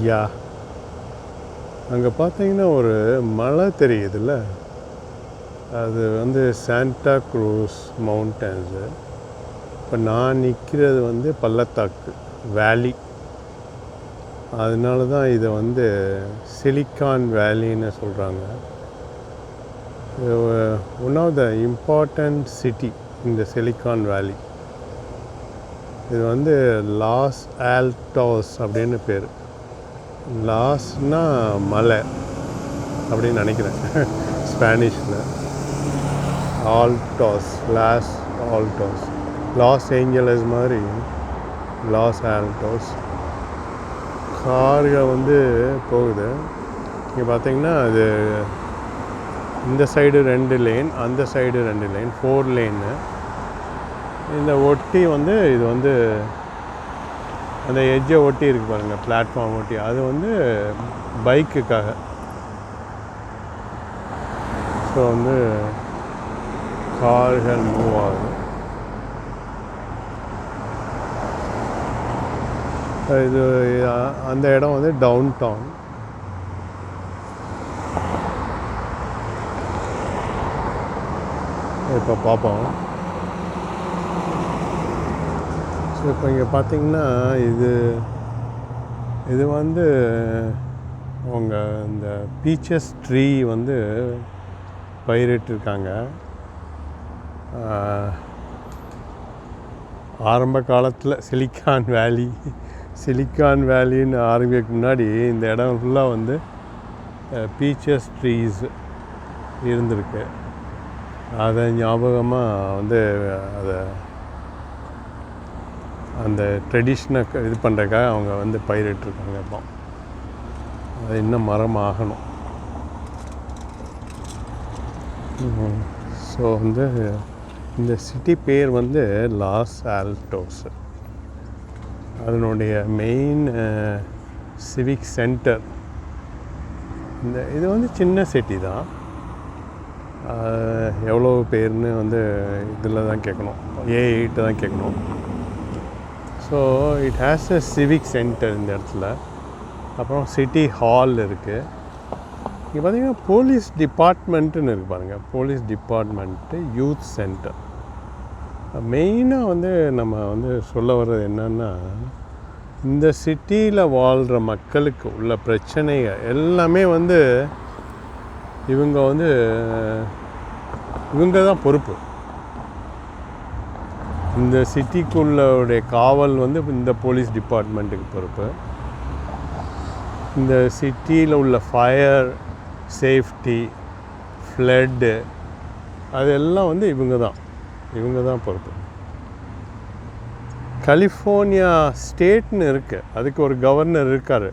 யா அங்கே பார்த்தீங்கன்னா ஒரு மலை தெரியுதுல்ல, அது வந்து சாண்டா க்ரூஸ் மவுண்டன்ஸு. இப்போ நான் நிற்கிறது வந்து பள்ளத்தாக்கு வேலி, அதனால தான் இதை வந்து சிலிக்கான் வேலின்னு சொல்கிறாங்க. One of the important city இந்த சிலிக்கான் வேலி. இது வந்து லாஸ் ஆல்டோஸ் அப்படின்னு பேர். லாஸ்னா மலை அப்படின்னு நினைக்கிறேன் ஸ்பானிஷில். ஆல்டோஸ், லாஸ் ஆல்டோஸ், லாஸ் ஏஞ்சலஸ் மாதிரி லாஸ் ஆல்டோஸ். கார்கள் வந்து போகுது. இங்கே பார்த்தீங்கன்னா அது இந்த சைடு 2 லேன், அந்த சைடு 2 லேன், 4 லேனு. இந்த ஒட்டி வந்து இது வந்து அந்த எட்ஜை ஒட்டி இருக்குது பாருங்கள், பிளாட்ஃபார்ம் ஒட்டி. அது வந்து பைக்குக்காக. ஸோ வந்து கார்கள் மூவ் ஆகுது. இது அந்த இடம் வந்து டவுன் டவுன். இப்போ பார்ப்போம். ஸோ இப்போ இங்கே பார்த்தீங்கன்னா இது வந்து அவங்க இந்த பீச்சஸ் ட்ரீ வந்து பயிரிட்டிருக்காங்க. ஆரம்ப காலத்தில் சிலிக்கான் வேலின்னு ஆரம்பிக்க முன்னாடி இந்த இடம் ஃபுல்லாக வந்து பீச்சஸ் ட்ரீஸ் இருந்திருக்கு. அதை ஞாபகமாக வந்து அந்த ட்ரெடிஷ்னை இது பண்ணுறதுக்காக அவங்க வந்து பயிரிட்டிருக்காங்க. இப்போ அது இன்னும் மரம் ஆகணும். ஸோ வந்து இந்த சிட்டி பேர் வந்து லாஸ் ஆல்டோஸ். அதனுடைய மெயின் சிவிக் சென்டர். இது வந்து சின்ன சிட்டி தான். எவ்வளோ பேர்னு வந்து இதில் தான் கேட்கணும், A8 தான் கேட்கணும். So it has a civic centre இந்த இடத்துல. அப்புறம் சிட்டி ஹால் இருக்குது. இங்கே பார்த்தீங்கன்னா போலீஸ் டிபார்ட்மெண்ட்டுன்னு இருக்குது பாருங்கள். Police department, youth centre. மெயினாக வந்து நம்ம வந்து சொல்ல வர்றது என்னன்னா, இந்த சிட்டியில் வாழ்கிற மக்களுக்கு உள்ள பிரச்சனைகள் எல்லாமே வந்து இவங்க தான் பொறுப்பு. இந்த சிட்டிக்குள்ளோடைய காவல் வந்து இந்த போலீஸ் டிபார்ட்மெண்ட்டுக்கு பொறுப்பு. இந்த சிட்டியில் உள்ள ஃபயர் சேஃப்டி, ஃப்ளட்டு, அதெல்லாம் வந்து இவங்க தான் பொறுப்பு. கலிஃபோர்னியா ஸ்டேட்னு இருக்குது, அதுக்கு ஒரு கவர்னர் இருக்கார்.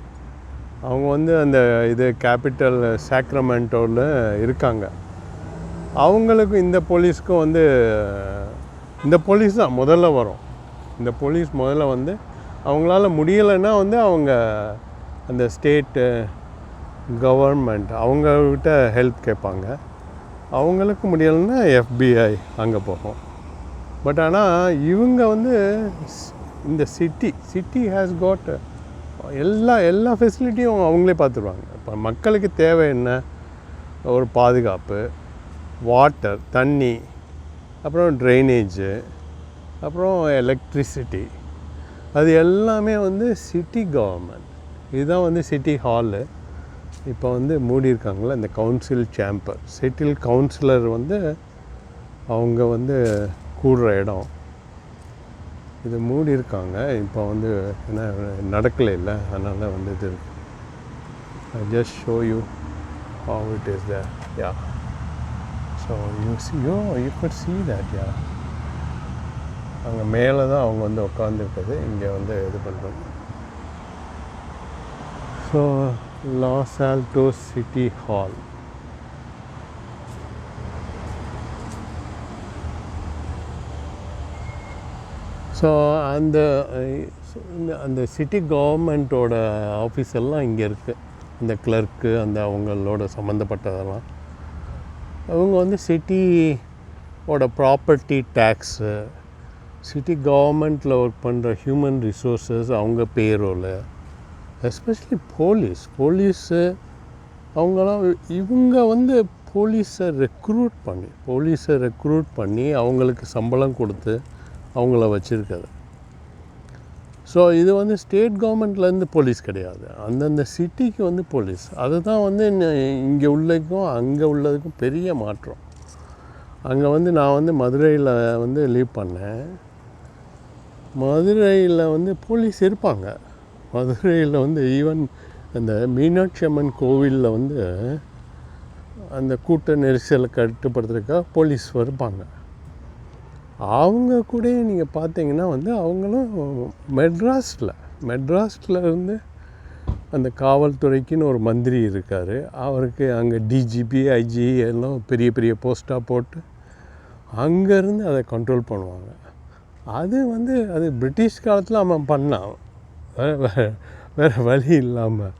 அவங்க வந்து அந்த கேபிட்டல் சாக்ரமெண்டோவில் இருக்காங்க. அவங்களுக்கும் இந்த போலீஸ்க்கும் வந்து இந்த போலீஸ் தான் முதல்ல வரும். இந்த போலீஸ் முதல்ல வந்து அவங்களால முடியலைன்னா வந்து அவங்க அந்த ஸ்டேட்டு கவர்மெண்ட் அவங்கக்கிட்ட ஹெல்ப் கேட்பாங்க. அவங்களுக்கு முடியலைன்னா FBI அங்கே போகும். பட் ஆனால் இவங்க வந்து இந்த சிட்டி ஹேஸ் காட் எல்லா ஃபெசிலிட்டியும் அவங்களே பார்த்துருவாங்க. இப்போ மக்களுக்கு தேவை என்ன, ஒரு பாதுகாப்பு, வாட்டர், தண்ணி, அப்புறம் ட்ரைனேஜு, அப்புறம் எலக்ட்ரிசிட்டி, அது எல்லாமே வந்து சிட்டி கவர்மெண்ட். இதுதான் வந்து சிட்டி ஹாலு. இப்போ வந்து மூடியிருக்காங்களே இந்த கவுன்சில் சேம்பர். சிட்டி கவுன்சிலர் வந்து அவங்க வந்து கூடுற இடம். இது மூடியிருக்காங்க. இப்போ வந்து என்ன நடக்கலை இல்லை, அதனால் வந்து இது I just show you how it is there. Yeah. So you could see that. Yeah. அங்கே மேலே தான் அவங்க வந்து உட்காந்துருக்குது. இங்கே வந்து இது பண்ணுறாங்க. So loss ஆல்டோஸ் city hall. So அந்த சிட்டி கவர்மெண்ட்டோட ஆஃபீஸ் எல்லாம் இங்கே இருக்குது. இந்த கிளர்க்கு அந்த அவங்களோட சம்மந்தப்பட்டதெல்லாம் அவங்க வந்து சிட்டியோட ப்ராப்பர்ட்டி டேக்ஸு, சிட்டி கவர்மெண்ட்டில் ஒர்க் பண்ணுற ஹியூமன் ரிசோர்ஸஸ் அவங்க பேரோல், எஸ்பெஷலி போலீஸு அவங்களாம் இவங்க வந்து போலீஸை ரெக்ரூட் பண்ணி அவங்களுக்கு சம்பளம் கொடுத்து அவங்கள வச்சுருக்காது. ஸோ இது வந்து ஸ்டேட் கவர்மெண்ட்லேருந்து போலீஸ் கிடையாது, அந்தந்த சிட்டிக்கு வந்து போலீஸ். அதுதான் வந்து இங்கே உள்ளதுக்கும் அங்கே உள்ளதுக்கும் பெரிய மாற்றம். அங்கே வந்து நான் வந்து மதுரையில் வந்து லீவ் பண்ணேன். மதுரையில் வந்து போலீஸ் இருப்பாங்க. மதுரையில் வந்து ஈவன் அந்த மீனாட்சி அம்மன் கோவிலில் வந்து அந்த கூட்ட நெரிசலை கட்டுப்படுத்துறதுக்காக போலீஸ் இருப்பாங்க. அவங்க கூட நீங்கள் பார்த்தீங்கன்னா வந்து அவங்களும் மெட்ராஸில் இருந்து அந்த காவல்துறைக்குன்னு ஒரு மந்திரி இருக்கார். அவருக்கு அங்கே டிஜிபி ஐஜி எல்லாம் பெரிய பெரிய போஸ்ட்டாக போட்டு அங்கேருந்து அதை கண்ட்ரோல் பண்ணுவாங்க. அது வந்து அது பிரிட்டிஷ் காலத்தில் அவன் பண்ணான், வேறு வழி இல்லாமல்.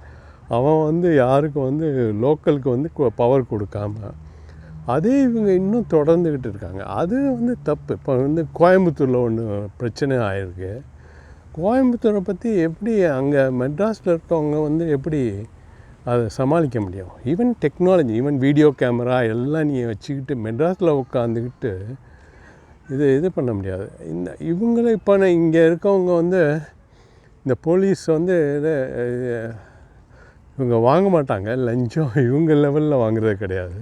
அவன் வந்து யாருக்கும் வந்து லோக்கலுக்கு வந்து பவர் கொடுக்காம அதே இவங்க இன்னும் தொடர்ந்துக்கிட்டு இருக்காங்க. அது வந்து தப்பு. இப்போ வந்து கோயம்புத்தூரில் ஒன்று பிரச்சனை ஆகிருக்கு. கோயம்புத்தூரை பற்றி எப்படி அங்கே மெட்ராஸில் இருக்கவங்க வந்து எப்படி அதை சமாளிக்க முடியும்? Even technology, even video camera எல்லாம் நீ வச்சுக்கிட்டு மெட்ராஸில் உட்காந்துக்கிட்டு இது பண்ண முடியாது. இவங்கள இப்போ இங்கே இருக்கவங்க வந்து இந்த போலீஸ் வந்து இவங்க வாங்க மாட்டாங்க லஞ்சம். இவங்க லெவலில் வாங்குறது கிடையாது,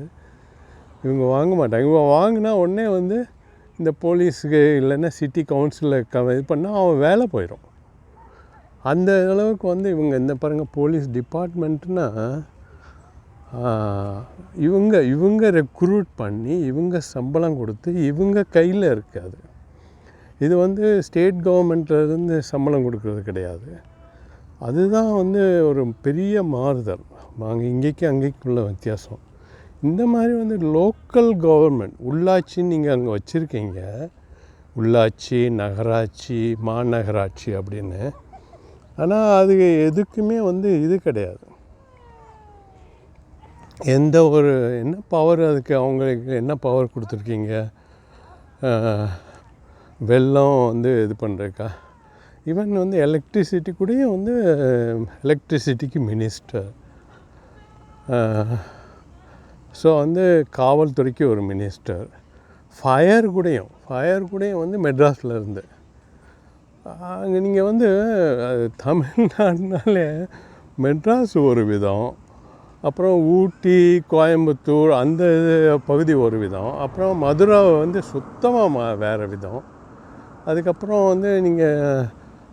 இவங்க வாங்க மாட்டாங்க. இவங்க வாங்கினா உடனே வந்து இந்த போலீஸுக்கு இல்லைன்னா சிட்டி கவுன்சிலில் இது பண்ணால் அவன் வேலை போயிடும். அந்த அளவுக்கு வந்து இவங்க இந்த பாருங்கள் போலீஸ் டிபார்ட்மெண்ட்டுனா இவங்க ரெக்ரூட் பண்ணி இவங்க சம்பளம் கொடுத்து இவங்க கையில் இருக்காது. இது வந்து ஸ்டேட் கவர்மெண்ட்லேருந்து சம்பளம் கொடுக்கறது கிடையாது. அதுதான் வந்து ஒரு பெரிய மாறுதல். நாங்கள் இங்கேக்கு அங்கேக்குள்ள வித்தியாசம். இந்த மாதிரி வந்து லோக்கல் கவர்மெண்ட், உள்ளாட்சின்னு நீங்கள் அங்கே வச்சுருக்கீங்க, உள்ளாட்சி, நகராட்சி, மாநகராட்சி அப்படின்னு. ஆனால் அது எதுக்குமே வந்து இது கிடையாது. எந்த ஒரு என்ன பவர் அதுக்கு அவங்களுக்கு என்ன பவர் கொடுத்துருக்கீங்க? வெள்ளம் வந்து இது பண்ணுறக்கா? ஈவன் வந்து எலக்ட்ரிசிட்டி கூடயும் வந்து எலக்ட்ரிசிட்டிக்கு மினிஸ்டர், ஸோ வந்து காவல்துறைக்கு ஒரு மினிஸ்டர், ஃபயர் கூடயும் வந்து மெட்ராஸில் இருந்து. அங்கே நீங்கள் வந்து தமிழ்நாடுனாலே மெட்ராஸ் ஒரு விதம், அப்புறம் ஊட்டி, கோயம்புத்தூர் அந்த பகுதி ஒரு விதம், அப்புறம் மதுரை வந்து சுத்தமாக வேறு விதம். அதுக்கப்புறம் வந்து நீங்கள்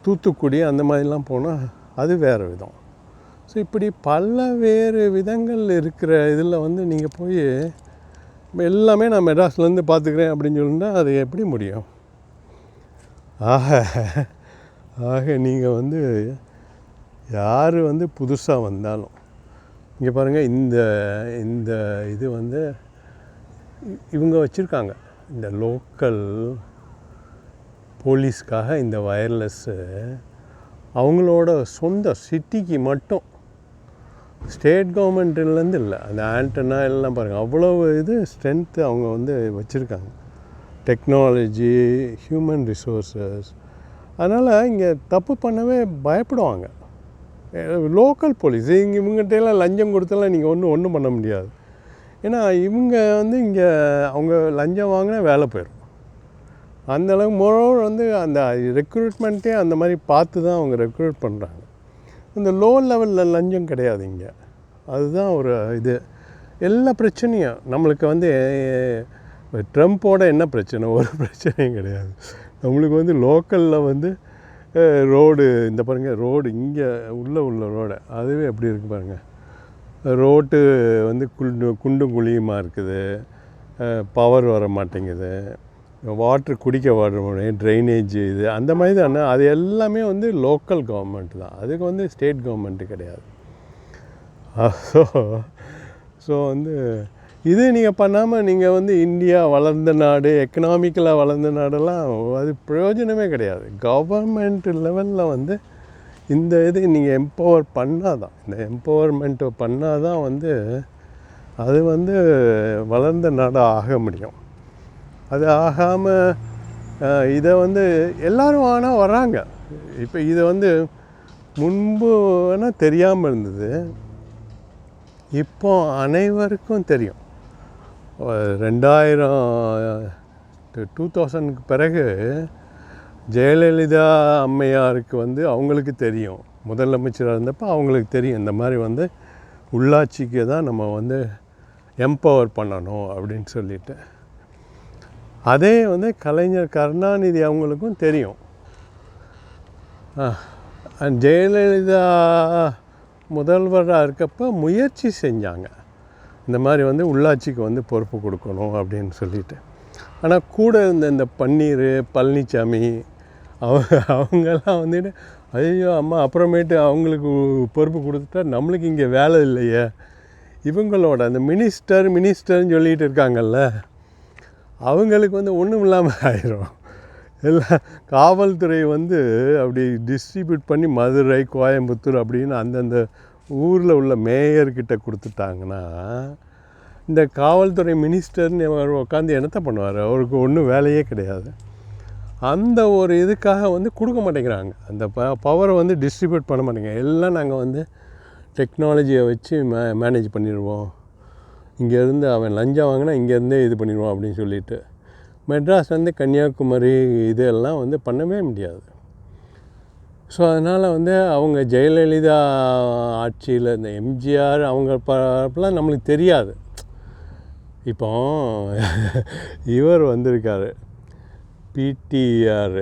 தூத்துக்குடி அந்த மாதிரிலாம் போனால் அது வேறு விதம். ஸோ இப்படி வேறு விதங்கள் இருக்கிற இதில் வந்து நீங்கள் போய் எல்லாமே நான் மெட்ராஸ்லேருந்து பார்த்துக்கிறேன் அப்படின்னு சொல்லினா அது எப்படி முடியும்? ஆக நீங்கள் வந்து யார் வந்து புதுசாக வந்தாலும் இங்கே பாருங்கள், இந்த இது வந்து இவங்க வச்சுருக்காங்க இந்த லோக்கல் போலீஸ்க்காக இந்த வயர்லெஸ்ஸு அவங்களோட சொந்த சிட்டிக்கு மட்டும், ஸ்டேட் கவர்மெண்ட்லேருந்து இல்லை. அந்த ஆண்டனா எல்லாம் பாருங்கள், அவ்வளோ இது ஸ்ட்ரென்த்து அவங்க வந்து வச்சுருக்காங்க, டெக்னாலஜி, ஹியூமன் ரிசோர்ஸஸ். அதனால் இங்கே தப்பு பண்ணவே பயப்படுவாங்க லோக்கல் போலீஸ். இவங்ககிட்டலாம் லஞ்சம் கொடுத்தெல்லாம் நீங்கள் ஒன்றும் பண்ண முடியாது. ஏன்னா இவங்க வந்து இங்கே அவங்க லஞ்சம் வாங்கினா வேலை போயிடும். அந்தளவுக்கு மோரோவர் வந்து அந்த ரெக்ரூட்மெண்ட்டே அந்த மாதிரி பார்த்து தான் அவங்க ரெக்ரூட் பண்ணுறாங்க. இந்த லோ லெவலில் லஞ்சம் கிடையாது இங்கே. அதுதான் ஒரு இது. எல்லா பிரச்சனையும் நம்மளுக்கு வந்து ட்ரம்ப்போட என்ன பிரச்சனை? ஒரு பிரச்சனையும் கிடையாது. நம்மளுக்கு வந்து லோக்கலில் வந்து ரோடு, இந்த பாருங்கள் ரோடு இங்கே உள்ள ரோடு அதுவே எப்படி இருக்குது பாருங்கள். ரோட்டு வந்து குண்டும் குழியுமாக இருக்குது, பவர் வர மாட்டேங்குது, வாட்டர் குடிக்க வர முடியும், ட்ரைனேஜ் இது அந்த மாதிரி தானே. அது எல்லாமே வந்து லோக்கல் கவர்மெண்ட் தான், அதுக்கு வந்து ஸ்டேட் கவர்மெண்ட்டு கிடையாது. ஸோ வந்து இது நீங்கள் பண்ணாமல் நீங்கள் வந்து இந்தியா வளர்ந்த நாடு, எக்கனாமிக்கலாக வளர்ந்த நாடெல்லாம் அது பிரயோஜனமே கிடையாது. கவர்மெண்ட் லெவலில் வந்து இந்த இது நீங்கள் எம்பவர் பண்ணால் தான், இந்த எம்பவர்மெண்ட்டை பண்ணால் தான் வந்து அது வந்து வளர்ந்த நாடாக ஆக முடியும். அது ஆகாமல் இதை வந்து எல்லோரும் ஆனால் வராங்க. இப்போ இதை வந்து முன்பு வேணால் தெரியாமல் இருந்தது, இப்போ அனைவருக்கும் தெரியும். 2000 பிறகு ஜெயலலிதா அம்மையாருக்கு வந்து அவங்களுக்கு தெரியும், முதலமைச்சராக இருந்தப்போ அவங்களுக்கு தெரியும் இந்த மாதிரி வந்து உள்ளாட்சிக்கு தான் நம்ம வந்து எம்பவர் பண்ணணும் அப்படின்னு சொல்லிட்டு. அதே வந்து கலைஞர் கருணாநிதி அவங்களுக்கும் தெரியும். ஜெயலலிதா முதல்வராக இருக்கப்போ முயற்சி செஞ்சாங்க இந்த மாதிரி வந்து உள்ளாட்சிக்கு வந்து பொறுப்பு கொடுக்கணும் அப்படின்னு சொல்லிட்டு. ஆனால் கூட இருந்த இந்த பன்னீர், பழனிசாமி அவங்கெல்லாம் வந்துட்டு ஐயோ அம்மா அப்புறமேட்டு அவங்களுக்கு பொறுப்பு கொடுத்துட்டா நம்மளுக்கு இங்கே வேலை இல்லையே, இவங்களோட அந்த மினிஸ்டர்னு சொல்லிகிட்டு இருக்காங்கல்ல, அவங்களுக்கு வந்து ஒன்றும் இல்லாமல் ஆயிரும். எல்லாம் காவல்துறை வந்து அப்படி டிஸ்ட்ரிபியூட் பண்ணி மதுரை, கோயம்புத்தூர் அப்படின்னு அந்தந்த ஊரில் உள்ள மேயர்கிட்ட கொடுத்துட்டாங்கன்னா இந்த காவல்துறை மினிஸ்டர்னு அவர் உட்காந்து என்னத்தை பண்ணுவார்? அவருக்கு ஒன்றும் வேலையே கிடையாது. அந்த ஒரு இதுக்காக வந்து கொடுக்க மாட்டேங்கிறாங்க, அந்த பவரை வந்து டிஸ்ட்ரிபியூட் பண்ண மாட்டேங்கிறாங்க. எல்லாம் நாங்கள் வந்து டெக்னாலஜியை வச்சு மேனேஜ் பண்ணிடுவோம், இங்கேருந்து அவன் லஞ்சம் வாங்கினா இங்கேருந்தே இது பண்ணிடுவோம் அப்படின்னு சொல்லிட்டு. மெட்ராஸ் வந்து கன்னியாகுமரி இதெல்லாம் வந்து பண்ணவே முடியாது. ஸோ அதனால் வந்து அவங்க ஜெயலலிதா ஆட்சியில் இந்த எம்ஜிஆர் அவங்க பலாம் நம்மளுக்கு தெரியாது. இப்போ இவர் வந்திருக்கார், பிடிஆர்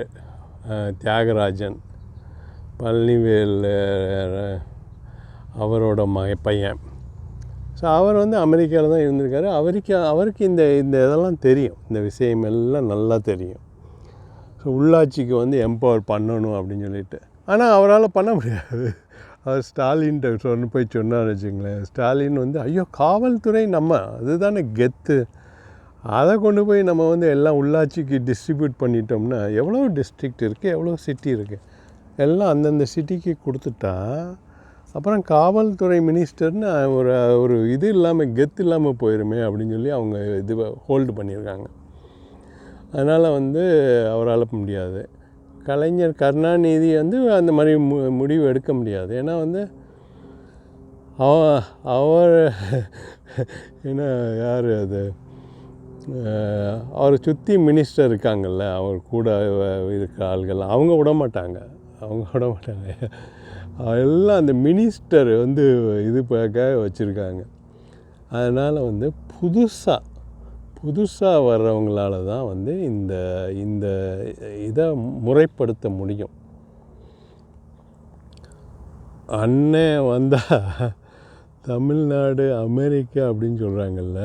தியாகராஜன், பழனிவேல் அவரோட பையன். ஸோ அவர் வந்து அமெரிக்காவில் தான் இருந்திருக்காரு. அவருக்கு இந்த இதெல்லாம் தெரியும், இந்த விஷயம் எல்லாம் நல்லா தெரியும். ஸோ உள்ளாட்சிக்கு வந்து எம்பவர் பண்ணணும் அப்படின்னு சொல்லிட்டு. ஆனால் அவரால் பண்ண முடியாது. அவர் ஸ்டாலின்கிட்ட போய் சொன்னார் வச்சுங்களேன். ஸ்டாலின் வந்து ஐயோ காவல்துறை நம்ம அதுதானே கெத்து, அதை கொண்டு போய் நம்ம வந்து எல்லாம் உள்ளாட்சிக்கு டிஸ்ட்ரிபியூட் பண்ணிட்டோம்னா எவ்வளோ டிஸ்ட்ரிக்ட் இருக்குது, எவ்வளோ சிட்டி இருக்குது, எல்லாம் அந்தந்த சிட்டிக்கு கொடுத்துட்டா அப்புறம் காவல்துறை மினிஸ்டர்னு ஒரு இது இல்லாமல் கெத்து இல்லாமல் போயிருமே அப்படின்னு சொல்லி அவங்க இது ஹோல்டு பண்ணியிருக்காங்க. அதனால் வந்து அவரால் முடியாது. கலைஞர் கருணாநிதி வந்து அந்த மாதிரி முடிவு எடுக்க முடியாது. ஏன்னா வந்து அவர் ஏன்னா யார் அது அவரை சுற்றி மினிஸ்டர் இருக்காங்கள்ல, அவர் கூட இருக்கிற ஆள்கள் அவங்க விட மாட்டாங்க. எல்லாம் அந்த மினிஸ்டர் வந்து இது பார்க்க வச்சுருக்காங்க. அதனால் வந்து புதுசாக வர்றவங்களால தான் வந்து இந்த இதை முறைப்படுத்த முடியும். அண்ணன் வந்தால் தமிழ்நாடு அமெரிக்கா அப்படின்னு சொல்கிறாங்கல்ல,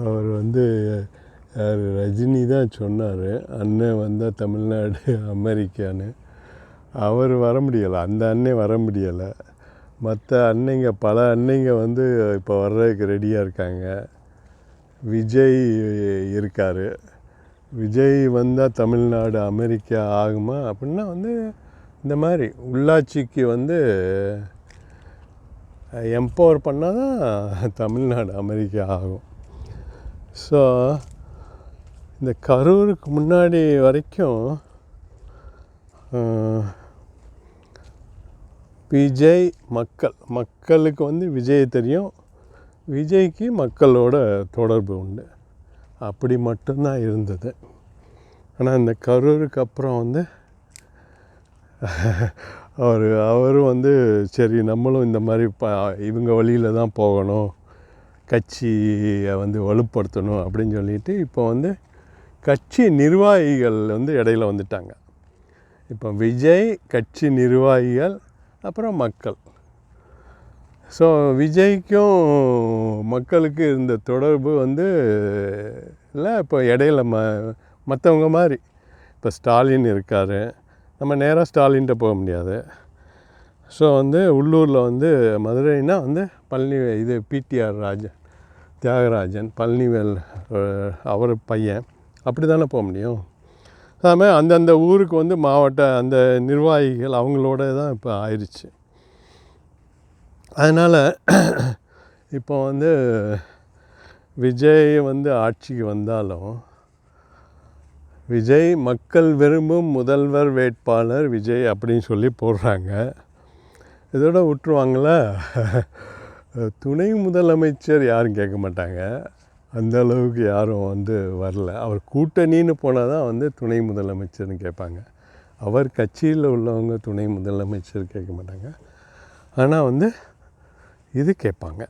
அவர் வந்து ரஜினி தான் சொன்னார் அண்ணன் வந்தால் தமிழ்நாடு அமெரிக்கான்னு. அவர் வர முடியலை, அந்த அண்ணன் வர முடியலை. மற்ற அன்னைங்க பல அன்னைங்க வந்து இப்போ வர்றதுக்கு ரெடியாக இருக்காங்க. விஜய் இருக்கார். விஜய் வந்தால் தமிழ்நாடு அமெரிக்கா ஆகுமா அப்படின்னா வந்து இந்த மாதிரி உள்ளாட்சிக்கு வந்து எம்பவர் பண்ணால் தான் தமிழ்நாடு அமெரிக்கா ஆகும். ஸோ இந்த கரூருக்கு முன்னாடி வரைக்கும் விஜய் மக்களுக்கு வந்து விஜய் தெரியும், விஜய்க்கு மக்களோட தொடர்பு உண்டு, அப்படி மட்டும்தான் இருந்தது. ஆனால் இந்த கரூருக்கு அப்புறம் வந்து அவரும் வந்து சரி நம்மளும் இந்த மாதிரி இவங்க வழியில் தான் போகணும், கட்சியை வந்து வலுப்படுத்தணும் அப்படின்னு சொல்லிட்டு இப்போ வந்து கட்சி நிர்வாகிகள் வந்து இடையில வந்துட்டாங்க. இப்போ விஜய், கட்சி நிர்வாகிகள், அப்புறம் மக்கள். ஸோ விஜய்க்கும் மக்களுக்கு இருந்த தொடர்பு வந்து இல்லை இப்போ இடையில மற்றவங்க மாதிரி இப்போ ஸ்டாலின் இருக்கார், நம்ம நேராக ஸ்டாலின்கிட்ட போக முடியாது. ஸோ வந்து உள்ளூரில் வந்து மதுரைனா வந்து பிடிஆர் தியாகராஜன், பழனிவேல் அவர் பையன், அப்படி தானே போக முடியும். அதுமாதிரி அந்தந்த ஊருக்கு வந்து மாவட்ட அந்த நிர்வாகிகள் அவங்களோட தான் இப்போ ஆயிடுச்சு. அதனால் இப்போ வந்து விஜய் வந்து ஆட்சிக்கு வந்தாலும் விஜய் மக்கள் விரும்பும் முதல்வர் வேட்பாளர் விஜய் அப்படின்னு சொல்லி போடுறாங்க. இதோட விட்டுருவாங்களா? துணை முதலமைச்சர் யாரும் கேட்க மாட்டாங்க. அந்த அளவுக்கு யாரும் வந்து வரல. அவர் கூட்டணின்னு போனால் தான் வந்து துணை முதலமைச்சர்னு கேட்பாங்க. அவர் கட்சியில் உள்ளவங்க துணை முதலமைச்சர் கேட்க மாட்டாங்க. ஆனால் வந்து இது கேட்பாங்க.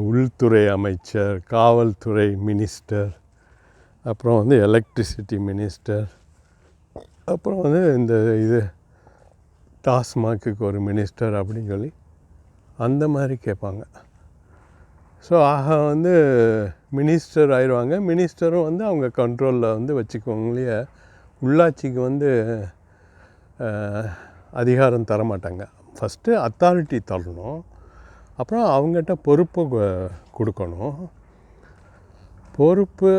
உள்துறை அமைச்சர், காவல்துறை மினிஸ்டர், அப்புறம் வந்து எலக்ட்ரிசிட்டி மினிஸ்டர், அப்புறம் வந்து இந்த இது டாஸ்மாக்கு ஒரு மினிஸ்டர் அப்படின்னு சொல்லி அந்த மாதிரி கேட்பாங்க. ஸோ ஆக வந்து மினிஸ்டர் ஆயிடுவாங்க. மினிஸ்டரும் வந்து அவங்க கண்ட்ரோலில் வந்து வச்சுக்கோங்களே, உள்ளாட்சிக்கு வந்து அதிகாரம் தரமாட்டாங்க. ஃபஸ்ட்டு அத்தாரிட்டி தரணும், அப்புறம் அவங்ககிட்ட பொறுப்பு கொடுக்கணும். பொறுப்பு,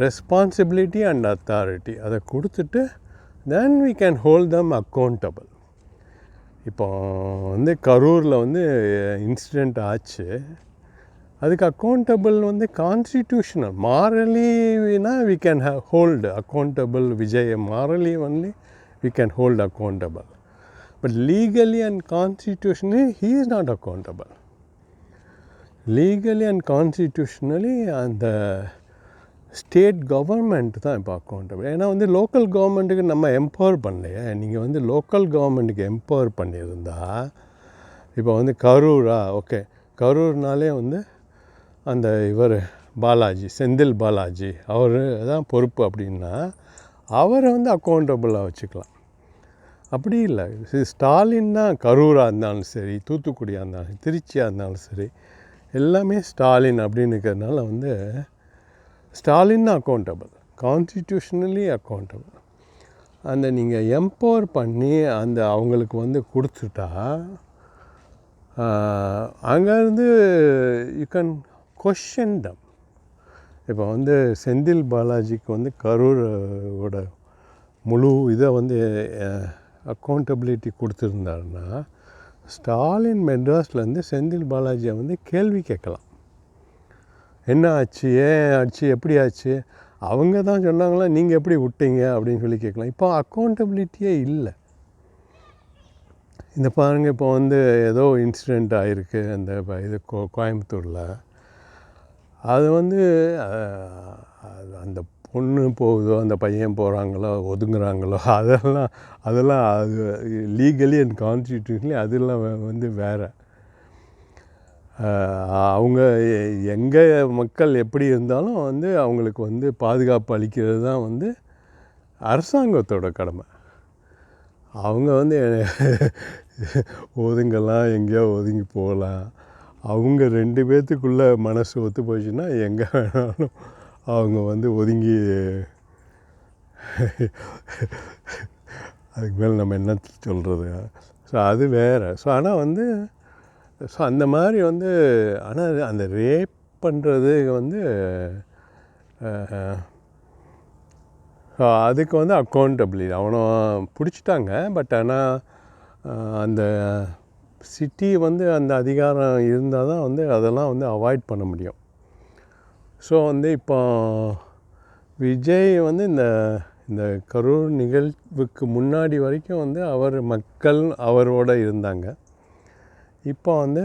ரெஸ்பான்சிபிலிட்டி அண்ட் அத்தாரிட்டி அதை கொடுத்துட்டு தென் we can hold them accountable. இப்போ வந்து கரூரில் வந்து இன்சிடெண்ட் ஆச்சு, அதுக்கு அக்கௌண்டபிள் வந்து கான்ஸ்டிடியூஷனல் மாரலினா we can hold accountable Vijay. Morally only we can hold accountable, but legally and constitutionally he is not accountable. Legally and constitutionally அந்த ஸ்டேட் கவர்மெண்ட் தான் இப்போ அக்கௌண்டபிள். ஏன்னா வந்து லோக்கல் கவர்மெண்ட்டுக்கு நம்ம எம்பவர் பண்ணலையே. நீங்கள் வந்து லோக்கல் கவர்மெண்ட்டுக்கு எம்பவர் பண்ணியிருந்தா, இப்போ வந்து கரூரா, ஓகே, கரூர்னாலே வந்து அந்த இவர் பாலாஜி, செந்தில் பாலாஜி அவர் தான் பொறுப்பு அப்படின்னா அவரை வந்து அக்கௌண்டபிளாக வச்சுக்கலாம். அப்படி இல்லை. ஸ்டாலின் தான் கரூராக இருந்தாலும் சரி, தூத்துக்குடியாக இருந்தாலும், திருச்சியாக இருந்தாலும் சரி, எல்லாமே ஸ்டாலின் அப்படின்னு இருக்கிறதுனால வந்து ஸ்டாலின் தான் அக்கௌண்டபிள், கான்ஸ்டிடியூஷனலி அக்கௌண்டபிள். அந்த நீங்கள் எம்பவர் பண்ணி அந்த அவங்களுக்கு வந்து கொடுத்துட்டா அங்கேருந்து யூ கேன் கொஷன் தம். இப்போ வந்து செந்தில் பாலாஜிக்கு வந்து கரூரோட முழு இதை வந்து அக்கௌண்டபிலிட்டி கொடுத்துருந்தாருன்னா ஸ்டாலின் மெட்ராஸ்லேருந்து செந்தில் பாலாஜியை வந்து கேள்வி கேட்கலாம். என்ன ஆச்சு, ஏன் ஆச்சு, எப்படி ஆச்சு, அவங்க தான் சொன்னாங்களா, நீங்கள் எப்படி விட்டீங்க அப்படின்னு சொல்லி கேட்கலாம். இப்போ அக்கௌண்டபிலிட்டியே இல்லை. இந்த பாருங்கள், இப்போ வந்து ஏதோ இன்சிடெண்ட் ஆகிருக்கு அந்த இது கோயம்புத்தூரில். அது வந்து அந்த பொண்ணு போகுதோ, அந்த பையன் போகிறாங்களோ, ஒதுங்குறாங்களோ, அதெல்லாம் அது லீகலி அண்ட் கான்ஸ்டிடியூஷனலி அதெல்லாம் வந்து வேறு. அவங்க எங்கே மக்கள் எப்படி இருந்தாலும் வந்து அவங்களுக்கு வந்து பாதுகாப்பு அளிக்கிறது தான் வந்து அரசாங்கத்தோட கடமை. அவங்க வந்து ஒதுங்கலாம், எங்கேயோ ஒதுங்கி போகலாம். அவங்க 2 பேர்த்துக்குள்ளே மனசு ஒத்து போச்சுன்னா எங்கே வேணாலும் அவங்க வந்து ஒதுங்கி, அதுக்கு மேலே நம்ம என்ன சொல்கிறது. ஸோ அது வேறு. ஸோ ஆனால் வந்து ஸோ அந்த மாதிரி வந்து, ஆனால் அந்த ரேப் பண்ணுறது வந்து அதுக்கு வந்து அக்கௌண்டபிலிட்டி அவனும் பிடிச்சிட்டாங்க. பட் ஆனால் அந்த சிட்டி வந்து அந்த அதிகாரம் இருந்தால் தான் வந்து அதெல்லாம் வந்து அவாய்ட் பண்ண முடியும். ஸோ வந்து இப்போ விஜய் வந்து இந்த கரூர் நிகழ்வுக்கு முன்னாடி வரைக்கும் வந்து மக்கள் அவரோட இருந்தாங்க. இப்போ வந்து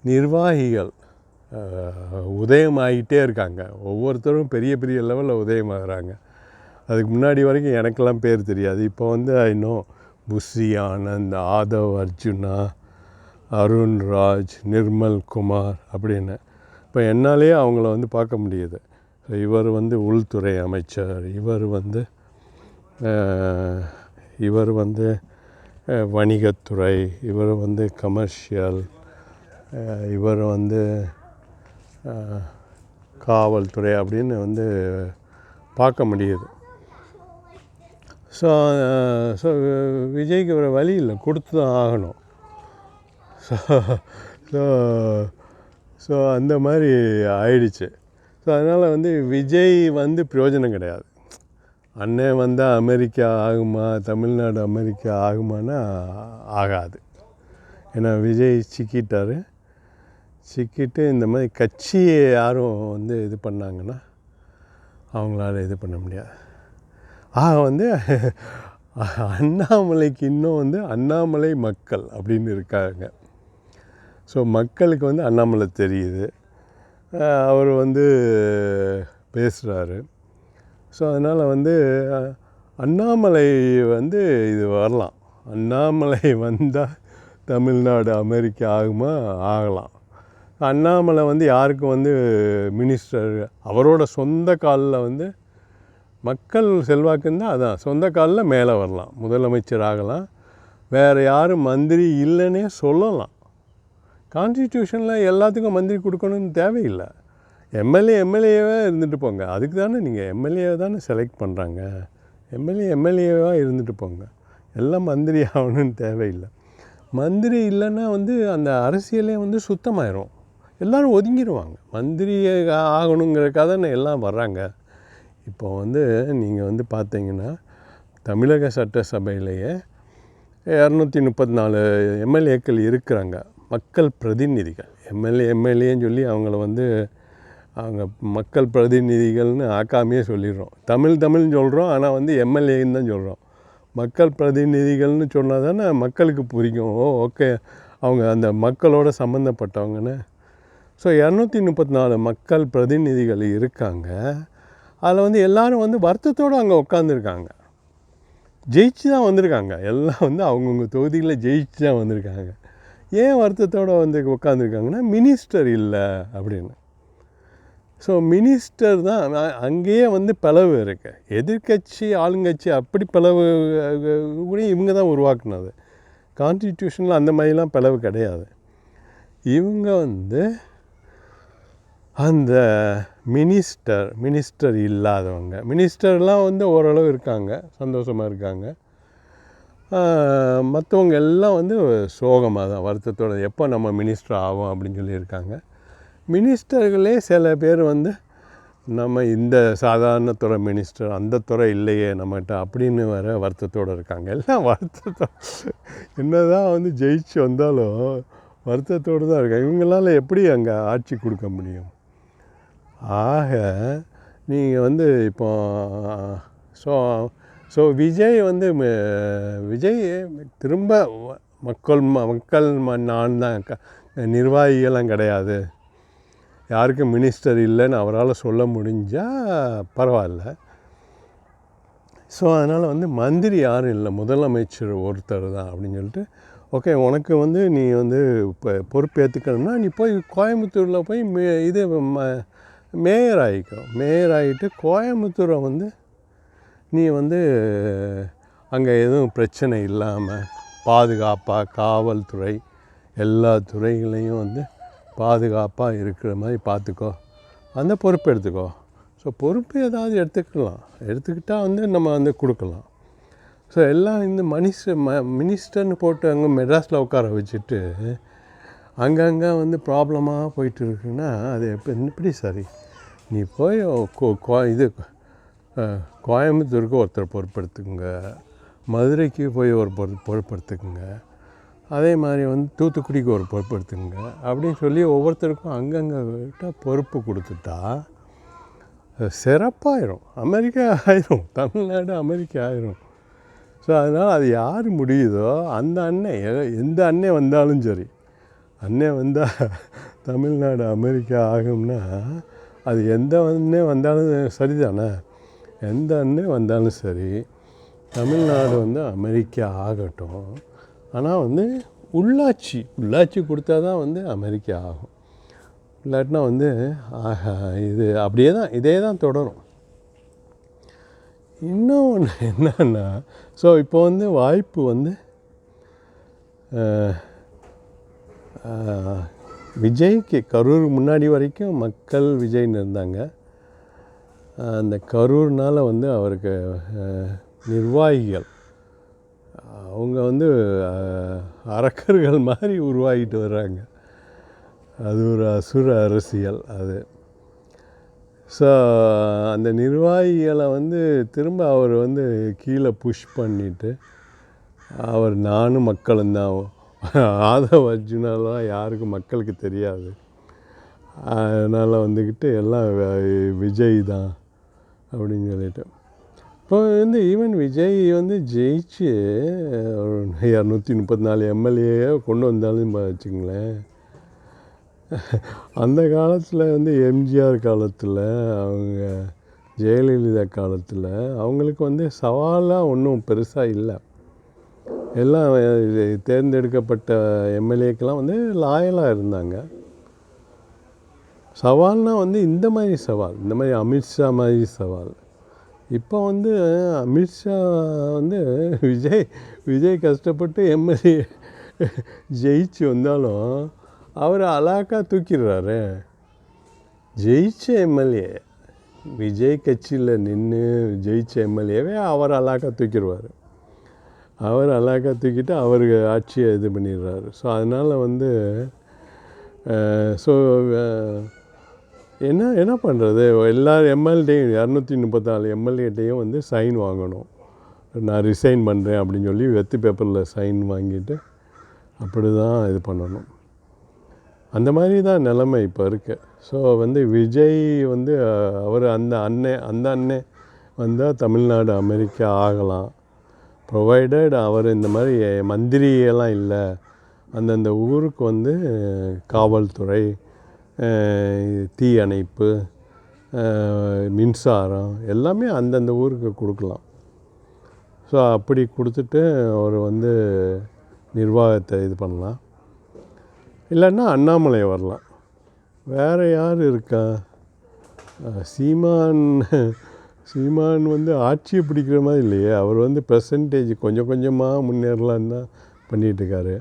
நிர்வாகிகள் உதயமாகிட்டே இருக்காங்க. ஒவ்வொருத்தரும் பெரிய பெரிய லெவலில் உதயமாகறாங்க. அதுக்கு முன்னாடி வரைக்கும் எனக்கெல்லாம் பேர் தெரியாது. இப்போ வந்து இன்னும் புஷி ஆனந்த், ஆதவ் அர்ஜுனா, அருண்ராஜ், நிர்மல் குமார் அப்படின்னு இப்போ என்னாலே அவங்கள வந்து பார்க்க முடியுது. இவர் வந்து உள்துறை அமைச்சர், இவர் வந்து வணிகத்துறை, இவர் வந்து கமர்ஷியல், இவர் வந்து காவல்துறை அப்படின்னு வந்து பார்க்க முடியுது. ஸோ விஜய்க்கு ஒரு வழி இல்லை, கொடுத்து தான் ஆகணும். ஸோ அந்த மாதிரி ஆயிடுச்சு. ஸோ அதனால் வந்து விஜய் வந்து பிரயோஜனம் கிடையாது. அண்ணன் வந்தால் அமெரிக்கா ஆகுமா, தமிழ்நாடு அமெரிக்கா ஆகுமானா ஆகாது. ஏன்னா விஜய் சிக்கிட்டு இந்த மாதிரி கட்சியை யாரும் வந்து இது பண்ணாங்கன்னா அவங்களால இது பண்ண முடியாது. வந்து அண்ணாமலைக்கு இன்னும் வந்து அண்ணாமலை மக்கள் அப்படின்னு இருக்காங்க. ஸோ மக்களுக்கு வந்து அண்ணாமலை தெரியுது, அவர் வந்து பேசுகிறாரு. ஸோ அதனால் வந்து அண்ணாமலை வந்து இது வரலாம். அண்ணாமலை வந்தால் தமிழ்நாடு அமெரிக்கா ஆகுமா? ஆகலாம். அண்ணாமலை வந்து யாருக்கும் வந்து மினிஸ்டர், அவரோட சொந்த காலில் வந்து மக்கள் செல்வாக்குன்னு தான், அதான் சொந்த காலில் மேலே வரலாம், முதலமைச்சர் ஆகலாம். வேறு யாரும் மந்திரி இல்லைன்னே சொல்லலாம். கான்ஸ்டிடியூஷனில் எல்லாத்துக்கும் மந்திரி கொடுக்கணும்னு தேவையில்லை. எம்எல்ஏவே இருந்துட்டு போங்க. அதுக்கு தானே நீங்கள் எம்எல்ஏவை தானே செலக்ட் பண்ணுறாங்க. எம்எல்ஏவாக இருந்துட்டு போங்க. எல்லாம் மந்திரி ஆகணும்னு தேவையில்லை. மந்திரி இல்லைன்னா வந்து அந்த அரசியலே வந்து சுத்தமாயிரும், எல்லோரும் ஒதுங்கிடுவாங்க. மந்திரி ஆகணுங்கிறக்காக தானே எல்லாம் வர்றாங்க. இப்போ வந்து நீங்கள் வந்து பார்த்தீங்கன்னா தமிழக சட்டசபையிலேயே 234 எம்எல்ஏக்கள் இருக்கிறாங்க, மக்கள் பிரதிநிதிகள். எம்எல்ஏன்னு சொல்லி அவங்கள வந்து அவங்க மக்கள் பிரதிநிதிகள்னு ஆக்காமையே சொல்லிடுறோம். தமிழ்னு சொல்கிறோம், ஆனால் வந்து எம்எல்ஏன்னு தான் சொல்கிறோம். மக்கள் பிரதிநிதிகள்னு சொன்னால் தானே மக்களுக்கு புரியும். ஓகே, அவங்க அந்த மக்களோட சம்மந்தப்பட்டவங்கன்னு. ஸோ 234 மக்கள் பிரதிநிதிகள் இருக்காங்க. அதில் வந்து எல்லோரும் வந்து வருத்தத்தோடு அங்கே உட்காந்துருக்காங்க. ஜெயிச்சு தான் வந்திருக்காங்க. எல்லாம் வந்து அவங்கவுங்க தொகுதியில் ஜெயிச்சு தான் வந்திருக்காங்க. ஏன் வருத்தத்தோடு வந்து உட்காந்துருக்காங்கன்னா மினிஸ்டர் இல்லை அப்படின்னு. ஸோ மினிஸ்டர் தான் அங்கேயே வந்து பிளவு இருக்குது. எதிர்கட்சி ஆளுங்கட்சி அப்படி பிளவு கூட இவங்க தான் உருவாக்குனது. கான்ஸ்டிடியூஷனில் அந்த மாதிரிலாம் பிளவு கிடையாது. இவங்க வந்து அந்த மினிஸ்டர் இல்லாதவங்க, மினிஸ்டர்லாம் வந்து ஓரளவு இருக்காங்க, சந்தோஷமாக இருக்காங்க. மற்றவங்க எல்லாம் வந்து சோகமாக தான், வருத்தத்தோடு எப்போ நம்ம மினிஸ்டர் ஆகும் அப்படின்னு சொல்லியிருக்காங்க. மினிஸ்டர்களே சில பேர் வந்து நம்ம இந்த சாதாரண துறை மினிஸ்டர், அந்த துறை இல்லையே நம்மகிட்ட அப்படின்னு வர வருத்தத்தோடு இருக்காங்க. எல்லாம் வருத்தத்தோடு என்ன தான் வந்து ஜெயிச்சு வந்தாலும் வருத்தத்தோடு தான் இருக்காங்க. இவங்களால் எப்படி அங்கே ஆட்சி கொடுக்க முடியும்? ஆக நீங்கள் வந்து இப்போ ஸோ விஜய் வந்து விஜய் திரும்ப மக்கள் நான் தான், நிர்வாகிகள்லாம் கிடையாது, யாருக்கும் மினிஸ்டர் இல்லைன்னு அவரால் சொல்ல முடிஞ்சால் பரவாயில்ல. ஸோ அதனால் வந்து மந்திரி யாரும் இல்லை, முதலமைச்சர் ஒருத்தர் தான் அப்படின்னு சொல்லிட்டு, ஓகே உனக்கு வந்து நீ வந்து இப்போ பொறுப்பேற்றுக்கணும்னா நீ போய் கோயம்புத்தூரில் போய் இது மேயர் ஆகிக்கோ. மேயர் ஆகிட்டு கோயம்புத்தூரை வந்து நீ வந்து அங்கே எதுவும் பிரச்சனை இல்லாமல் பாதுகாப்பாக, காவல்துறை எல்லா துறைகளையும் வந்து பாதுகாப்பாக இருக்கிற மாதிரி பார்த்துக்கோ, அந்த பொறுப்பு எடுத்துக்கோ. ஸோ பொறுப்பு ஏதாவது எடுத்துக்கிட்டால் வந்து நம்ம வந்து கொடுக்கலாம். ஸோ எல்லாம் இந்த மினிஸ்டர்னு போட்டு அங்கே மெட்ராஸில் உட்கார வச்சுட்டு அங்கங்கே வந்து ப்ராப்ளமாக போயிட்டு இருக்குன்னா அது எப்படி சரி? நீ போய் இது கோயம்புத்தூருக்கு ஒருத்தர் பொறுப்பெடுத்துக்குங்க, மதுரைக்கு போய் ஒரு பொறுப்பெடுத்துக்குங்க, அதே மாதிரி வந்து தூத்துக்குடிக்கு ஒரு பொறுப்பு எடுத்துங்க அப்படின்னு சொல்லி ஒவ்வொருத்தருக்கும் அங்கங்கே பொறுப்பு கொடுத்துட்டா சிறப்பாயிரும், அமெரிக்கா ஆயிரும், தமிழ்நாடு அமெரிக்கா ஆயிரும். ஸோ அதனால் அது யார் முடியுதோ அந்த அண்ணன், எந்த அண்ணன் வந்தாலும் சரி, அண்ணன் வந்தால் தமிழ்நாடு அமெரிக்கா ஆகும்னா அது எந்த அண்ணன் வந்தாலும் சரி தானே. எந்த அண்ணன் வந்தாலும் சரி தமிழ்நாடு வந்து அமெரிக்கா ஆகட்டும். ஆனால் வந்து உள்ளாட்சி கொடுத்தா தான் வந்து அமெரிக்கா ஆகும். இல்லாட்டினா வந்து இது அப்படியே தான், இதே தான் தொடரும். இன்னும் ஒன்று என்னன்னா, ஸோ இப்போ வந்து வாய்ப்பு வந்து விஜய்க்கு கரூர் முன்னாடி வரைக்கும் மக்கள் விஜய்ன்னு இருந்தாங்க. அந்த கரூர்னால் வந்து அவருக்கு நிர்வாகிகள் அவங்க வந்து அரக்கர்கள் மாதிரி உருவாகிட்டு வர்றாங்க. அது ஒரு அசுர அரசியல் அது. ஸோ அந்த நிர்வாகிகளை வந்து திரும்ப அவர் வந்து கீழே புஷ் பண்ணிவிட்டு அவர் நானும் மக்களும் தான், ஆதவ அர்ஜுனாலாம் யாருக்கும் மக்களுக்கு தெரியாது, அதனால் வந்துக்கிட்டு எல்லாம் விஜய் தான் அப்படின்னு சொல்லிட்டு இப்போ வந்து ஈவன் விஜய் வந்து ஜெயிச்சு ஒரு 234 எம்எல்ஏ கொண்டு வந்தாலும் வச்சுங்களேன். அந்த காலத்தில் வந்து எம்ஜிஆர் காலத்தில், அவங்க ஜெயலலிதா காலத்தில் அவங்களுக்கு வந்து சவாலாக ஒன்றும் பெருசாக இல்லை. எல்லாம் தேர்ந்தெடுக்கப்பட்ட எம்எல்ஏக்கெல்லாம் வந்து லாயலாக இருந்தாங்க. சவால்னால் வந்து இந்த மாதிரி சவால், இந்த மாதிரி அமித்ஷா மாதிரி சவால். இப்போ வந்து அமித்ஷா வந்து விஜய் கஷ்டப்பட்டு எம்எல்ஏ ஜெயிச்சு வந்தாலும் அவர் அலாக்கா தூக்கிடுறாரு. ஜெயிச்ச எம்எல்ஏ, விஜய் கட்சியில் நின்று ஜெயிச்ச எம்எல்ஏவே அவர் அலாக்கா தூக்கிடுவார். அவர் அலாக்கா தூக்கிட்டு அவருக்கு ஆட்சியை இது பண்ணிடுறாரு. ஸோ அதனால் வந்து என்ன பண்ணுறது, எல்லா எம்எல்ஏட்டையும் 234 எம்எல்ஏட்டையும் வந்து சைன் வாங்கணும். நான் ரிசைன் பண்ணுறேன் அப்படின்னு சொல்லி வெத்து பேப்பரில் சைன் வாங்கிட்டு அப்படி தான் இது பண்ணணும். அந்த மாதிரி தான் நிலைமை இப்போ இருக்குது. ஸோ வந்து விஜய் வந்து அவர் அந்த அண்ணன் வந்தால் தமிழ்நாடு அமெரிக்கா ஆகலாம், ப்ரொவைடட் அவர் இந்த மாதிரி மந்திரியெல்லாம் இல்லை. அந்தந்த ஊருக்கு வந்து காவல்துறை, தீ அணைப்பு, மின்சாரம் எல்லாமே அந்தந்த ஊருக்கு கொடுக்கலாம். ஸோ அப்படி கொடுத்துட்டு அவர் வந்து நிர்வாகத்தை இது பண்ணலாம். இல்லைன்னா அண்ணாமலை வரலாம். வேறு யார் இருக்கா? சீமான் வந்து ஆட்சியை பிடிக்கிற மாதிரி இல்லையே. அவர் வந்து பெர்சன்டேஜ் கொஞ்சம் கொஞ்சமாக முன்னேறலான்னு தான் பண்ணிகிட்ருக்காரு.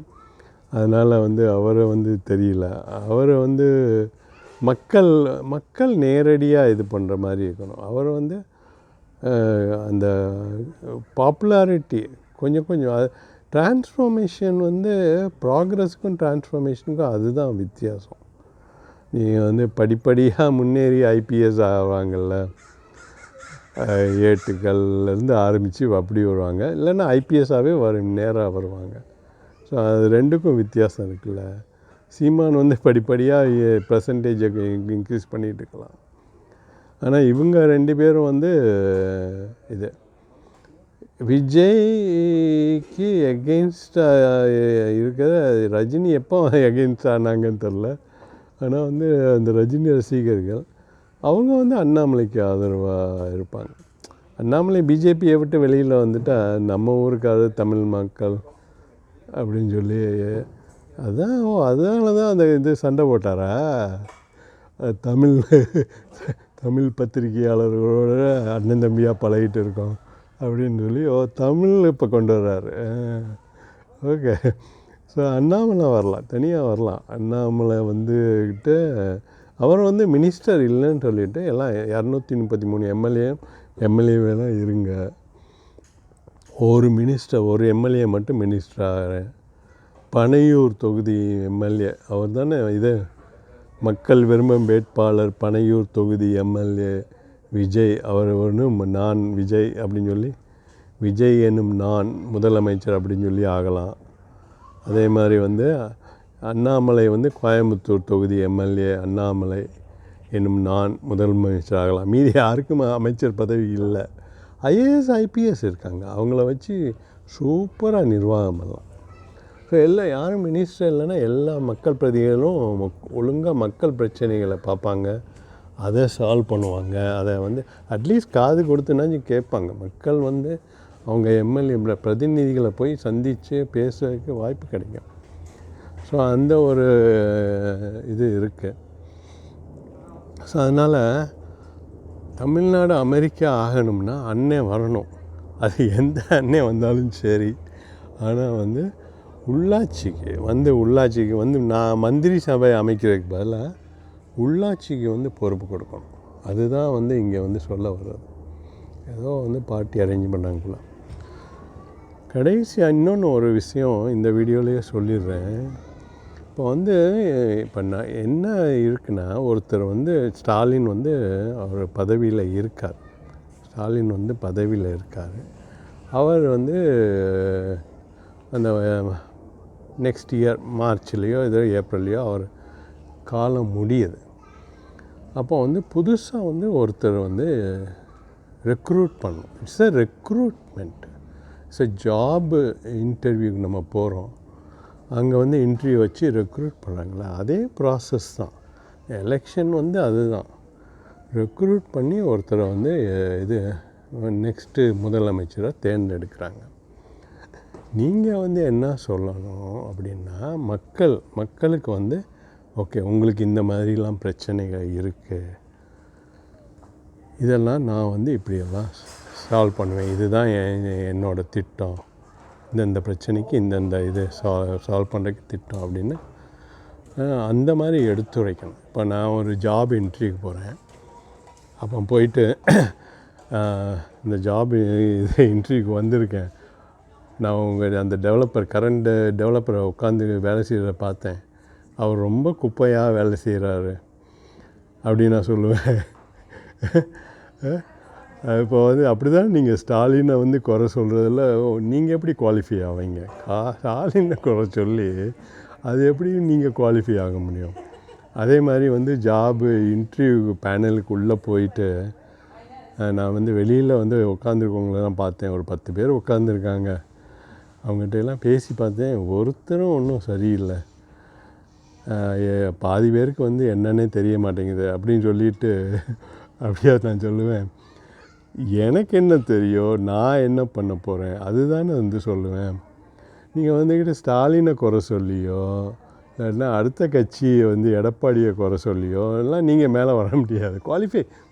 அதனால் வந்து அவரை வந்து தெரியல. அவரை வந்து மக்கள் நேரடியாக இது பண்ணுற மாதிரி இருக்கணும். அவர் வந்து அந்த பாப்புலாரிட்டி கொஞ்சம் டிரான்ஸ்ஃபார்மேஷன் வந்து ப்ராக்ரஸுக்கும் டிரான்ஸ்ஃபார்மேஷனுக்கும் அதுதான் வித்தியாசம். நீங்கள் வந்து படிப்படியாக முன்னேறி ஐபிஎஸ் ஆவாங்கள்ல, ஏட்டுக்கள்லேருந்து ஆரம்பித்து அப்படி வருவாங்க. இல்லைன்னா ஐபிஎஸ்ஸாகவே நேராக வருவாங்க. ஸோ அது ரெண்டுக்கும் வித்தியாசம் இருக்குல்ல. சீமான் வந்து படிப்படியாக பர்சன்டேஜை இன்க்ரீஸ் பண்ணிகிட்டு இருக்கலாம். ஆனால் இவங்க 2 பேரும் வந்து இது விஜய்க்கு எகெயின்ஸ்டாக இருக்கிற ரஜினி எப்போ எகெயின்ஸ்ட் ஆனாங்கன்னு தெரில. ஆனால் வந்து அந்த ரஜினி ரசிகர்கள் அவங்க வந்து அண்ணாமலைக்கு ஆதரவாக இருப்பாங்க. அண்ணாமலை பிஜேபியை விட்டு வெளியில் வந்துட்டால் நம்ம ஊருக்காவது தமிழ் மக்கள் அப்படின்னு சொல்லி அதனால தான் அந்த இது சண்டை போட்டாரா? தமிழ் பத்திரிகையாளர்களோட அண்ணன் தம்பியாக பழகிட்டு இருக்கோம் அப்படின்னு சொல்லி தமிழ் இப்போ கொண்டு வர்றாரு. ஓகே. ஸோ அண்ணாமலை வரலாம், தனியாக வரலாம். அண்ணாமலை வந்துக்கிட்டு அவர் வந்து மினிஸ்டர் இல்லைன்னு சொல்லிவிட்டு எல்லாம் 233 எம்எல்ஏ வேணால் இருங்க, ஒரு எம்எல்ஏ மட்டும் மினிஸ்டராக. பனையூர் தொகுதி எம்எல்ஏ அவர் தானே இது மக்கள் விரும்பும் வேட்பாளர், பனையூர் தொகுதி எம்எல்ஏ விஜய். அவர் ஒன்றும் நான் விஜய் அப்படின்னு சொல்லி விஜய் என்னும் நான் முதலமைச்சர் அப்படின்னு சொல்லி ஆகலாம். அதே மாதிரி வந்து அண்ணாமலை வந்து கோயம்புத்தூர் தொகுதி எம்எல்ஏ அண்ணாமலை என்னும் நான் முதலமைச்சர் ஆகலாம். மீதி யாருக்கும் அமைச்சர் பதவி இல்லை. ஐஏஎஸ் ஐபிஎஸ் இருக்காங்க, அவங்கள வச்சு சூப்பராக நிர்வாகம் பண்ணலாம். ஸோ எல்லாம் யாரும் மினிஸ்டர் இல்லைன்னா எல்லா மக்கள் பிரதிகளும் ஒழுங்காக மக்கள் பிரச்சனைகளை பார்ப்பாங்க, அதை சால்வ் பண்ணுவாங்க. அதை வந்து அட்லீஸ்ட் காது கொடுத்துனாச்சும் கேட்பாங்க. மக்கள் வந்து அவங்க எம்எல்ஏ பிரதிநிதிகளை போய் சந்தித்து பேசுறதுக்கு வாய்ப்பு கிடைக்கும். ஸோ அந்த ஒரு இது இருக்குது. ஸோ அதனால் தமிழ்நாடு அமெரிக்கா ஆகணும்னா அண்ணன் வரணும். அது எந்த அண்ணன் வந்தாலும் சரி. ஆனால் வந்து உள்ளாட்சிக்கு வந்து நான் மந்திரி சபை அமைக்கிறதுக்கு பதிலாக உள்ளாட்சிக்கு வந்து பொறுப்பு கொடுக்கணும். அதுதான் வந்து இங்கே வந்து சொல்ல வர்றது. ஏதோ வந்து பார்ட்டி அரேஞ்ச் பண்ணாங்கல்ல. கடைசியாக இன்னொன்று ஒரு விஷயம் இந்த வீடியோலேயே சொல்லிடுறேன். இப்போ நான் என்ன இருக்குன்னா, ஒருத்தர் வந்து ஸ்டாலின் வந்து அவர் பதவியில் இருக்கார். அவர் வந்து அந்த நெக்ஸ்ட் இயர் மார்ச்லேயோ ஏதோ ஏப்ரல்லையோ அவர் காலம் முடியுது. அப்போ வந்து புதுசாக வந்து ஒருத்தர் வந்து ரெக்ரூட் பண்ணணும். It's a recruitment. It's a job இன்டர்வியூக்கு நம்ம போகிறோம், அங்கே வந்து இன்டர்வியூ வச்சு ரெக்ரூட் பண்ணுறாங்களா, அதே ப்ராசஸ் தான். எலெக்ஷன் வந்து அதுதான். ரெக்ரூட் பண்ணி ஒருத்தரை வந்து இது நெக்ஸ்ட்டு முதலமைச்சராக தேர்ந்தெடுக்கிறாங்க. நீங்கள் வந்து என்ன சொல்லணும் அப்படின்னா, மக்களுக்கு வந்து ஓகே உங்களுக்கு இந்த மாதிரிலாம் பிரச்சனைகள் இருக்குது, இதெல்லாம் நான் வந்து இப்படியெல்லாம் சால்வ் பண்ணுவேன், இதுதான் என்னோடய திட்டம், இந்தந்த பிரச்சனைக்கு இந்தந்த இது சால்வ் பண்ணுறதுக்கு திட்டம் அப்படின்னு அந்த மாதிரி எடுத்துரைக்கணும். இப்போ நான் ஒரு ஜாப் இன்டர்வியூக்கு போகிறேன், அப்போ போயிட்டு இந்த ஜாப் இன்டர்வியூக்கு வந்திருக்கேன், நான் உங்கள் அந்த கரண்ட் டெவலப்பரை உட்காந்து வேலை செய்கிறத பார்த்தேன், அவர் ரொம்ப குப்பையாக வேலை செய்கிறாரு அப்படின்னு நான் சொல்லுவேன். இப்போ வந்து அப்படி தான் நீங்கள் ஸ்டாலினை வந்து குறை சொல்கிறதில்ல, நீங்கள் எப்படி குவாலிஃபை ஆவீங்க? ஸ்டாலினை குறை சொல்லி அது எப்படி நீங்கள் குவாலிஃபை ஆக முடியும்? அதே மாதிரி வந்து ஜாபு இன்டர்வியூ பேனலுக்கு உள்ளே போயிட்டு நான் வந்து வெளியில் வந்து உட்காந்துருக்கவங்களெல்லாம் பார்த்தேன், ஒரு 10 பேர் உட்காந்துருக்காங்க, அவங்ககிட்ட எல்லாம் பேசி பார்த்தேன், ஒருத்தரும் ஒன்றும் சரியில்லை, பாதி பேருக்கு வந்து என்னன்னே தெரிய மாட்டேங்குது அப்படின்னு சொல்லிட்டு அப்படியே நான் சொல்லுவேன், எனக்கு என்ன தெரியும், நான் என்ன பண்ண போகிறேன் அதுதானே வந்து சொல்லுவேன். நீங்கள் வந்துக்கிட்ட ஸ்டாலினை குறை சொல்லியோ இல்லைன்னா அடுத்த கட்சியை வந்து எடப்பாடியை குறை சொல்லியோ எல்லாம் நீங்கள் மேலே வர முடியாது,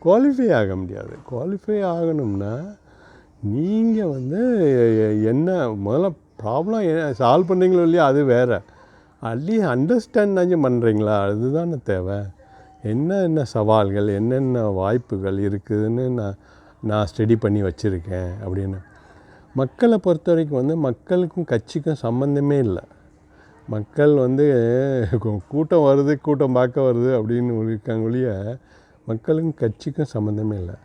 குவாலிஃபை ஆக முடியாது. குவாலிஃபை ஆகணும்னா நீங்கள் வந்து என்ன முதல்ல ப்ராப்ளம் சால்வ் பண்ணுறீங்களோ இல்லையா அது வேறு, அட்லீஸ்ட் அண்டர்ஸ்டாண்டாச்சும் பண்ணுறீங்களா, அதுதானே தேவை. என்னென்ன சவால்கள் என்னென்ன வாய்ப்புகள் இருக்குதுன்னு நான் ஸ்டடி பண்ணி வச்சுருக்கேன் அப்படின்னு. மக்களை பொறுத்த வரைக்கும் வந்து மக்களுக்கும் கட்சிக்கும் சம்மந்தமே இல்லை. மக்கள் வந்து கூட்டம் வருது, கூட்டம் பார்க்க வருது அப்படின்னு இருக்காங்க ஒழிய மக்களுக்கும் கட்சிக்கும் சம்மந்தமே இல்லை.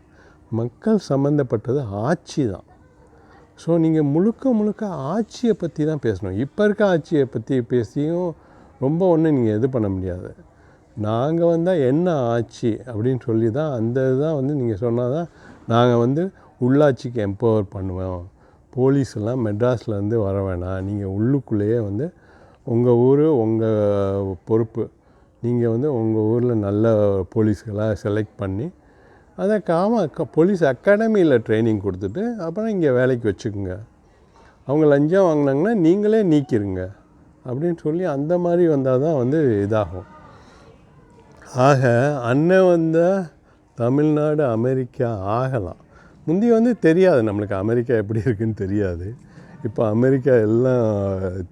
மக்கள் சம்மந்தப்பட்டது ஆட்சி தான். ஸோ நீங்கள் முழுக்க ஆட்சியை பற்றி தான் பேசணும். இப்போ இருக்க ஆட்சியை பற்றி பேசியும் ரொம்ப ஒன்றும் நீங்கள் இது பண்ண முடியாது. நாங்கள் வந்தால் என்ன ஆட்சி அப்படின்னு சொல்லி தான் அந்த இதுதான் வந்து நீங்கள் சொன்னால் தான் நாங்கள் வந்து உள்ளாட்சிக்கு எம்பவர் பண்ணுவோம், போலீஸெல்லாம் மெட்ராஸ்லேருந்து வர வேணாம், நீங்கள் உள்ளுக்குள்ளேயே வந்து உங்கள் ஊர் உங்கள் பொறுப்பு, நீங்கள் வந்து உங்கள் ஊரில் நல்ல போலீஸ்களாக செலக்ட் பண்ணி அதை போலீஸ் அகாடமியில் ட்ரைனிங் கொடுத்துட்டு அப்புறம் இங்கே வேலைக்கு வச்சுக்கோங்க, அவங்க லஞ்சம் வாங்கினாங்கன்னா நீங்களே நீக்கிருங்க அப்படின்னு சொல்லி அந்த மாதிரி வந்தால் தான் வந்து இதாகும். ஆக அண்ணன் வந்தால் தமிழ்நாடு அமெரிக்கா ஆகலாம். முந்தி வந்து தெரியாது நம்மளுக்கு அமெரிக்கா எப்படி இருக்குன்னு தெரியாது, இப்போ அமெரிக்கா எல்லாம்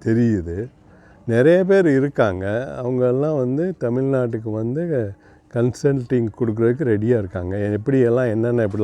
தெரியுது, நிறைய பேர் இருக்காங்க, அவங்கெல்லாம் வந்து தமிழ்நாட்டுக்கு வந்து கன்சல்டிங் கொடுக்குறதுக்கு ரெடியாக இருக்காங்க, எப்படியெல்லாம் என்னென்ன எப்படிலாம்